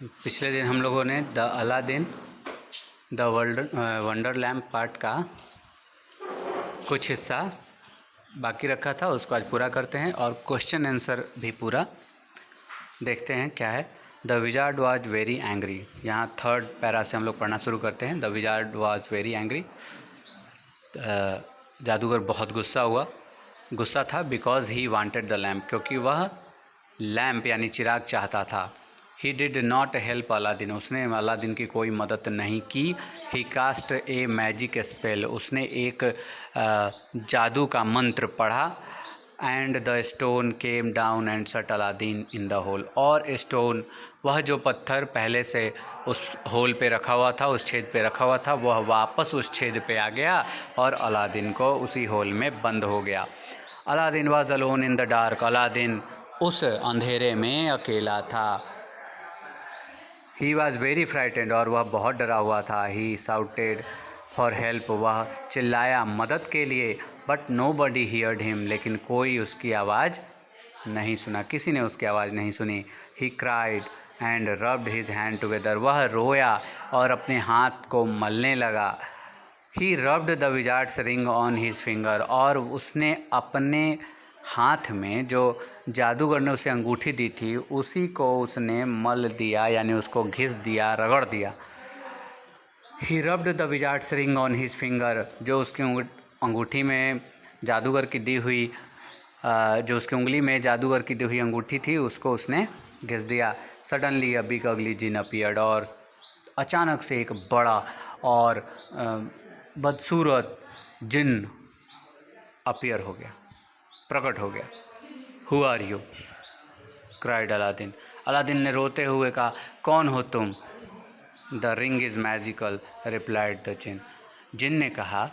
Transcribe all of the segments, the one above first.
पिछले दिन हम लोगों ने the Aladdin the wonder lamp part का कुछ हिस्सा बाकी रखा था, उसको आज पूरा करते हैं और क्वेश्चन आंसर भी पूरा देखते हैं क्या है। The wizard was very angry, यहाँ थर्ड पैरा से हम लोग पढ़ना शुरू करते हैं। The wizard was very angry, जादूगर बहुत गुस्सा था। Because he wanted the lamp, क्योंकि वह लैम्प यानी चिराग चाहता था। He did not help Aladdin, उसने अलादीन की कोई मदद नहीं की। ही कास्ट ए मैजिक स्पेल, उसने एक जादू का मंत्र पढ़ा। And the stone came down and सट अलादीन इन द होल, और स्टोन, वह जो पत्थर पहले से उस होल पे रखा हुआ था, उस छेद पे रखा हुआ था, वह वापस उस छेद पे आ गया और अलादीन को उसी होल में बंद हो गया। Aladdin was alone in the dark, Aladdin उस अंधेरे में अकेला था। ही वॉज़ वेरी फ्राइटेंड, और वह बहुत डरा हुआ था। ही साउटेड फॉर हेल्प, वह चिल्लाया मदद के लिए। But nobody heard him, लेकिन कोई उसकी आवाज़ नहीं सुना, किसी ने उसकी आवाज़ नहीं सुनी। He cried and rubbed his hand together, वह रोया और अपने हाथ को मलने लगा। He rubbed the wizard's ring on his finger, और उसने अपने हाथ में जो जादूगर ने उसे अंगूठी दी थी उसी को उसने मल दिया, यानी उसको घिस दिया, रगड़ दिया। He rubbed the wizard's ring on his finger, जो उसकी अंगूठी में जादूगर की दी हुई जो उसकी उंगली में जादूगर की दी हुई अंगूठी थी उसको उसने घिस दिया। सडनली अ बिग अगली जिन अपीयर्ड, और अचानक से एक बड़ा और बदसूरत जिन अपीयर हो गया, प्रकट हो गया। Who are you, cried Aladdin, Aladdin ने रोते हुए कहा, कौन हो तुम। The ring is magical, replied the jinn, जिन ने कहा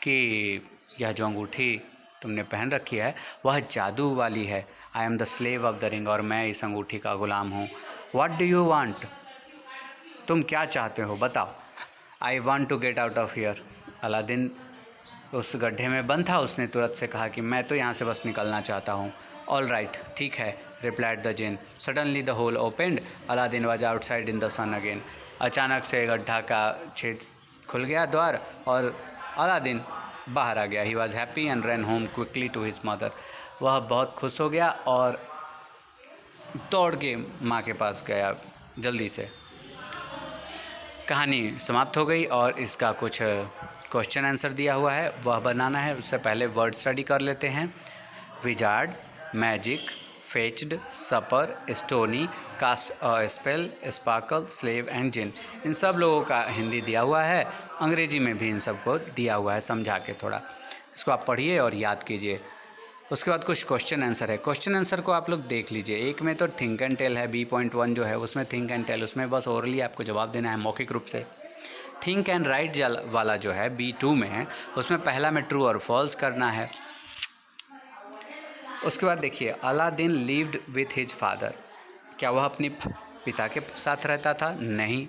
कि यह जो अंगूठी तुमने पहन रखी है वह जादू वाली है। I am the slave of the ring, और मैं इस अंगूठी का गुलाम हूँ। व्हाट डू यू वांट, तुम क्या चाहते हो, बताओ। I want to get out of here, Aladdin उस गड्ढे में बंद था, उसने तुरंत से कहा कि मैं तो यहाँ से बस निकलना चाहता हूँ। ऑल राइट, ठीक है, replied the jinn. Suddenly the hole opened, Aladdin was outside in the sun again, अचानक से गड्ढा का छेद खुल गया, द्वार, और अलादीन बाहर आ गया। He was happy and run home quickly to his mother, वह बहुत खुश हो गया और दौड़ के माँ के पास गया जल्दी से। कहानी समाप्त हो गई और इसका कुछ क्वेश्चन आंसर दिया हुआ है, वह बनाना है। उससे पहले वर्ड स्टडी कर लेते हैं। Wizard, magic, fetched, supper, stony, cast a spell, sparkle, slave and jinn, इन सब लोगों का हिंदी दिया हुआ है, अंग्रेजी में भी इन सबको दिया हुआ है, समझा के थोड़ा इसको आप पढ़िए और याद कीजिए। उसके बाद कुछ क्वेश्चन आंसर है। क्वेश्चन आंसर को आप लोग देख लीजिए। एक में तो थिंक एंड टेल है, B.1 जो है उसमें थिंक एंड टेल, उसमें बस ओरली आपको जवाब देना है मौखिक रूप से। थिंक एंड राइट वाला जो है B2 में है, उसमें पहला में ट्रू और फॉल्स करना है। उसके बाद देखिए, Aladdin lived with his father, क्या वह अपने पिता के साथ रहता था? नहीं,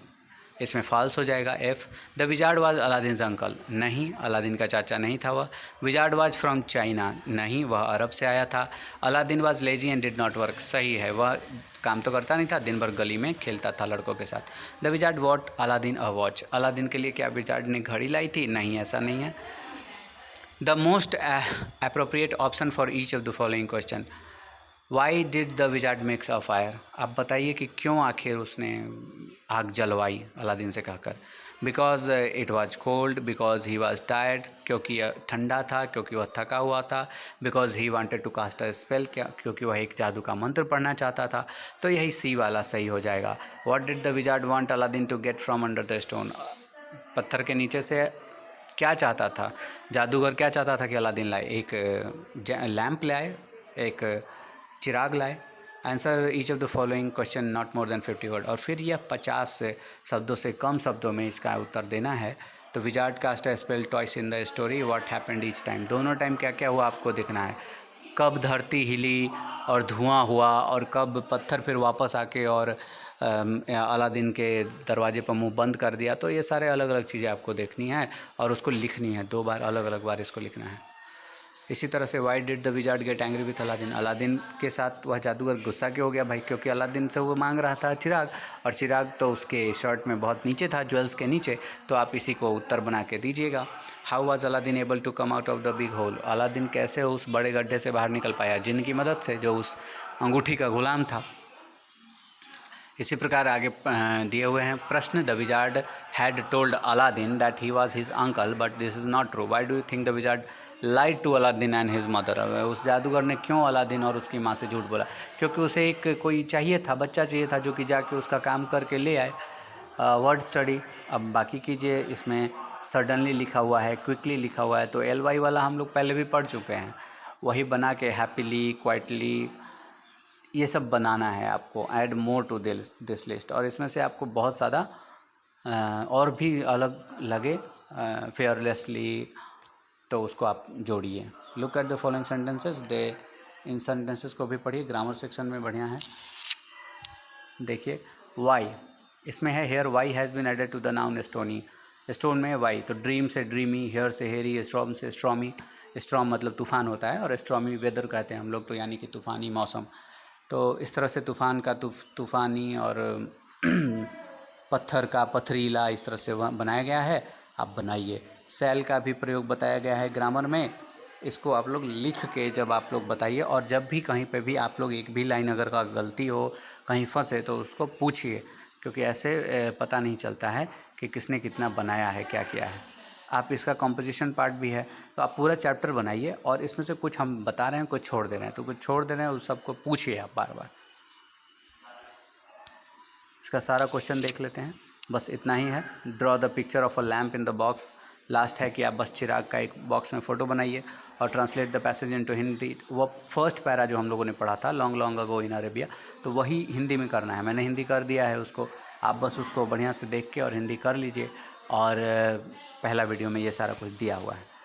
इसमें फॉल्स हो जाएगा F। The wizard was Aladdin's uncle, नहीं, अलादीन का चाचा नहीं था वह। विजार्ड वाज फ्रॉम चाइना, नहीं, वह अरब से आया था। Aladdin was lazy and did not work, सही है, वह काम तो करता नहीं था, दिन भर गली में खेलता था लड़कों के साथ। The wizard what Aladdin a watch, Aladdin के लिए क्या विजार्ड ने घड़ी लाई थी? नहीं, ऐसा नहीं है। The most appropriate option for each of the following question, why did the wizard makes a fire, आप बताइए कि क्यों आखिर उसने आग जलवाई अलादीन से कहकर। Because it was cold, because he was tired, क्योंकि ठंडा था, क्योंकि वह थका हुआ था। Because he wanted to cast a spell, क्योंकि वह एक जादू का मंत्र पढ़ना चाहता था। तो यही सी वाला सही हो जाएगा। What did the wizard want Aladdin to get from under the stone, पत्थर के नीचे से क्या चाहता था जादूगर, क्या चाहता था कि अलादीन लाए? एक लैम्प लाए, एक चिराग लाए। Answer each of the following question not more than 50 word, और फिर यह 50 शब्दों से कम शब्दों में इसका उत्तर देना है। तो wizard cast a spell twice in the story, what happened each time, दोनों टाइम क्या क्या हुआ आपको देखना है। कब धरती हिली और धुआं हुआ, और कब पत्थर फिर वापस आके और अलादीन के दरवाजे पर मुंह बंद कर दिया। तो ये सारे अलग अलग चीज़ें आपको देखनी है और उसको लिखनी है, 2 बार, अलग अलग बार इसको लिखना है। इसी तरह से why did the wizard get angry with Aladdin, Aladdin के साथ वह जादूगर गुस्सा क्यों हो गया भाई, क्योंकि अलादीन से वो मांग रहा था चिराग, और चिराग तो उसके शर्ट में बहुत नीचे था, ज्वेल्स के नीचे। तो आप इसी को उत्तर बना के दीजिएगा। How was Aladdin able to come out of the big hole, Aladdin कैसे उस बड़े गड्ढे से बाहर निकल पाया, जिन की मदद से, जो उस अंगूठी का गुलाम था। इसी प्रकार आगे दिए हुए हैं प्रश्न। The wizard had told Aladdin that he was his uncle but this is not true, why do you think the wizard lied to Aladdin and his mother, उस जादूगर ने क्यों अलादीन और उसकी माँ से झूठ बोला, क्योंकि उसे एक कोई चाहिए था, बच्चा चाहिए था जो कि जाके उसका काम करके ले आए। Word study. अब बाकी कीजिए, इसमें सडनली लिखा हुआ है, क्विकली लिखा हुआ है, तो एल वाई वाला हम लोग पहले भी पढ़ चुके हैं, वही बना के हैप्पीली, क्वाइटली, ये सब बनाना है आपको। Add more to this list, और इसमें से आपको बहुत ज़्यादा और भी अलग लगे फेयरलेसली, तो उसको आप जोड़िए। Look at the following sentences, they in sentences को भी पढ़िए, ग्रामर सेक्शन में बढ़िया है। देखिए वाई, इसमें है here Y has been added to the noun stony, stone में वाई, तो ड्रीम से ड्रीमी, हेयर से हेरी, स्ट्रॉम से स्ट्रॉमी, स्ट्रॉम मतलब तूफ़ान होता है, और स्ट्रॉमी वेदर कहते हैं हम लोग, तो यानी कि तूफ़ानी मौसम। तो इस तरह से तूफ़ान का तूफ़ानी और पत्थर का पथरीला, इस तरह से बनाया गया है, आप बनाइए। सेल का भी प्रयोग बताया गया है ग्रामर में, इसको आप लोग लिख के जब आप लोग बताइए, और जब भी कहीं पे भी आप लोग एक भी लाइन अगर का गलती हो, कहीं फंसे, तो उसको पूछिए, क्योंकि ऐसे पता नहीं चलता है कि किसने कितना बनाया है, क्या किया है। आप इसका कॉम्पोजिशन पार्ट भी है, तो आप पूरा चैप्टर बनाइए, और इसमें से कुछ हम बता रहे हैं, कुछ छोड़ दे रहे हैं, तो कुछ छोड़ दे रहे हैं उस सबको पूछिए आप बार बार। इसका सारा क्वेश्चन देख लेते हैं, बस इतना ही है। Draw the picture of a lamp in the box, last है कि आप बस चिराग का एक बॉक्स में फ़ोटो बनाइए, और translate the passage into Hindi. वो फर्स्ट पैरा जो हम लोगों ने पढ़ा था, लॉन्ग लॉन्ग अगो इन अरेबिया, तो वही हिंदी में करना है। मैंने हिंदी कर दिया है उसको, आप बस उसको बढ़िया से देख के और हिंदी कर लीजिए। और पहला वीडियो में ये सारा कुछ दिया हुआ है।